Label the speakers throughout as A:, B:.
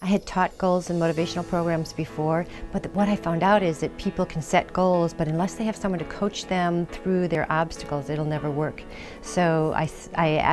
A: I had taught goals and motivational programs before, but what I found out is that people can set goals, but unless they have someone to coach them through their obstacles, it'll never work. So I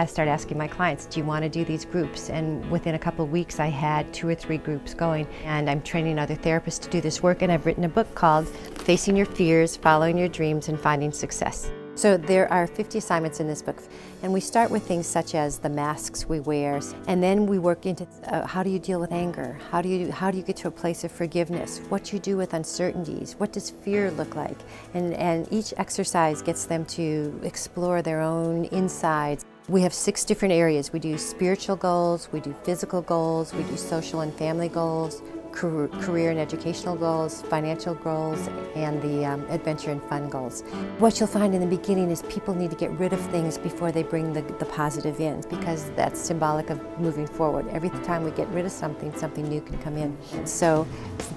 A: started asking my clients, do you want to do these groups? And within a couple of weeks, I had 2 or 3 groups going, and I'm training other therapists to do this work, and I've written a book called Facing Your Fears, Following Your Dreams, and Finding Success. So there are 50 assignments in this book, and we start with things such as the masks we wear, and then we work into how do you deal with anger, how do you get to a place of forgiveness, what you do with uncertainties, what does fear look like, and each exercise gets them to explore their own insides. We have 6 different areas. We do spiritual goals, we do physical goals, we do social and family goals, career and educational goals, financial goals, and the adventure and fun goals. What you'll find in the beginning is people need to get rid of things before they bring the positive in, because that's symbolic of moving forward. Every time we get rid of something, something new can come in. So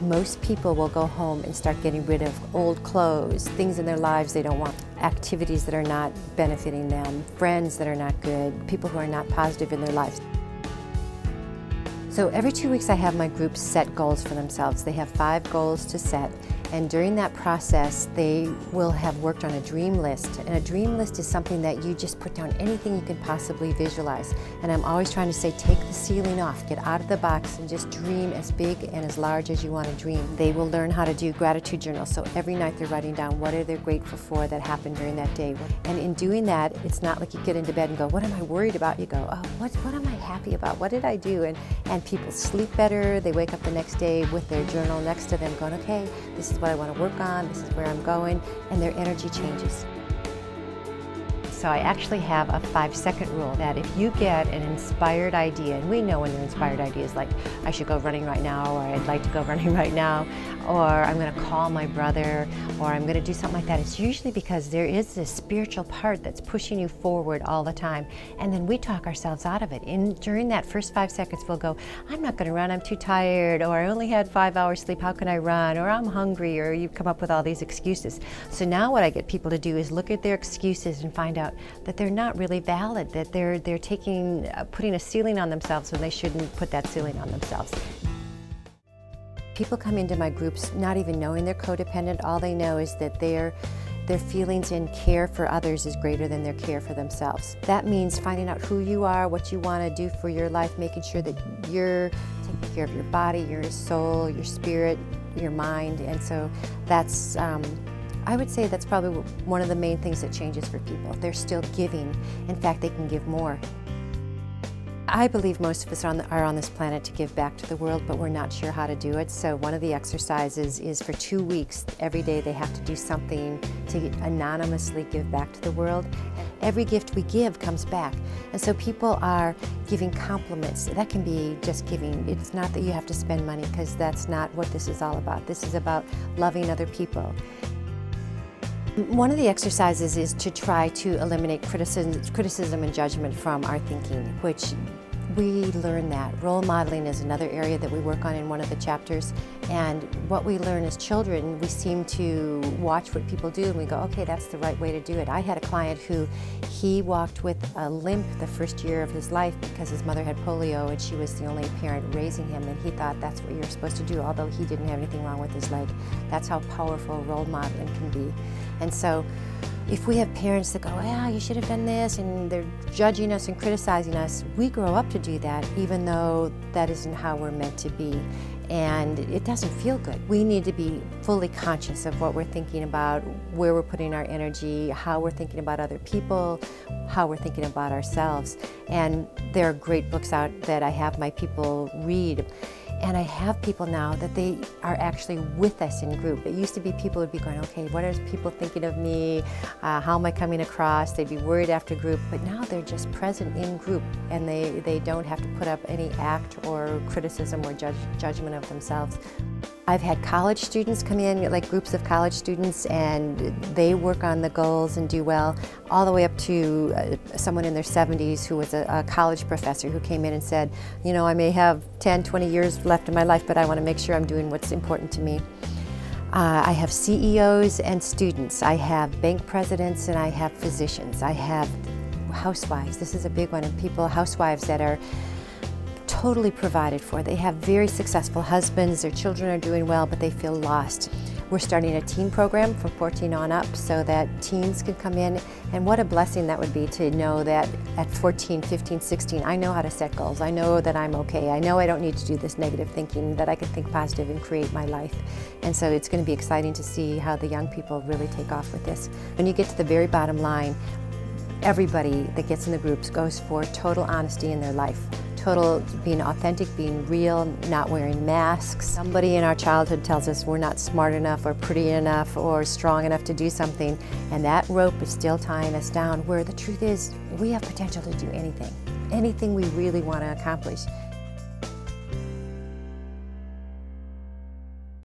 A: most people will go home and start getting rid of old clothes, things in their lives they don't want, activities that are not benefiting them, friends that are not good, people who are not positive in their lives. So every 2 weeks I have my groups set goals for themselves. They have 5 goals to set, and during that process they will have worked on a dream list. And a dream list is something that you just put down anything you can possibly visualize. And I'm always trying to say, take the ceiling off, get out of the box and just dream as big and as large as you want to dream. They will learn how to do gratitude journals. So every night they're writing down what are they grateful for that happened during that day. And in doing that, it's not like you get into bed and go, what am I worried about? You go, oh, what am I happy about? What did I do? And people sleep better. They wake up the next day with their journal next to them going, okay, this is what I want to work on, this is where I'm going, and their energy changes. So I actually have a 5-second rule that if you get an inspired idea, and we know when an inspired idea is like, I should go running right now, or I'd like to go running right now, or I'm going to call my brother, or I'm going to do something like that, it's usually because there is this spiritual part that's pushing you forward all the time, and then we talk ourselves out of it. And during that first 5 seconds we'll go, I'm not going to run, I'm too tired, or I only had 5 hours sleep, how can I run, or I'm hungry, or you come up with all these excuses. So now what I get people to do is look at their excuses and find out that they're not really valid, that they're putting a ceiling on themselves when they shouldn't put that ceiling on themselves. People come into my groups not even knowing they're codependent. All they know is that their feelings and care for others is greater than their care for themselves. That means finding out who you are, what you want to do for your life, making sure that you're taking care of your body, your soul, your spirit, your mind. And so that's I would say that's probably one of the main things that changes for people. They're still giving. In fact, they can give more. I believe most of us are on this planet to give back to the world, but we're not sure how to do it. So one of the exercises is for 2 weeks, every day they have to do something to anonymously give back to the world. Every gift we give comes back. And so people are giving compliments. That can be just giving. It's not that you have to spend money, because that's not what this is all about. This is about loving other people. One of the exercises is to try to eliminate criticism and judgment from our thinking, which we learn that. Role modeling is another area that we work on in one of the chapters. And what we learn as children, we seem to watch what people do and we go, okay, that's the right way to do it. I had a client who he walked with a limp the first year of his life because his mother had polio and she was the only parent raising him, and he thought that's what you're supposed to do, although he didn't have anything wrong with his leg. That's how powerful role modeling can be. And so if we have parents that go, yeah, you should have done this, and they're judging us and criticizing us, we grow up to do that even though that isn't how we're meant to be. And it doesn't feel good. We need to be fully conscious of what we're thinking about, where we're putting our energy, how we're thinking about other people, how we're thinking about ourselves. And there are great books out that I have my people read. And I have people now that they are actually with us in group. It used to be people would be going, okay, what are people thinking of me? How am I coming across? They'd be worried after group, but now they're just present in group, and they don't have to put up any act or criticism or judgment of themselves. I've had college students come in, like groups of college students, and they work on the goals and do well, all the way up to someone in their 70s who was a college professor who came in and said, you know, I may have 10, 20 years left in my life, but I want to make sure I'm doing what's important to me. I have CEOs and students. I have bank presidents and I have physicians. I have housewives. This is a big one, and housewives that are totally provided for. They have very successful husbands, their children are doing well, but they feel lost. We're starting a teen program from 14 on up so that teens can come in, and what a blessing that would be to know that at 14, 15, 16, I know how to set goals. I know that I'm okay. I know I don't need to do this negative thinking, that I can think positive and create my life. And so it's going to be exciting to see how the young people really take off with this. When you get to the very bottom line, everybody that gets in the groups goes for total honesty in their life. Total being authentic, being real, not wearing masks. Somebody in our childhood tells us we're not smart enough or pretty enough or strong enough to do something, and that rope is still tying us down, where the truth is we have potential to do anything we really want to accomplish.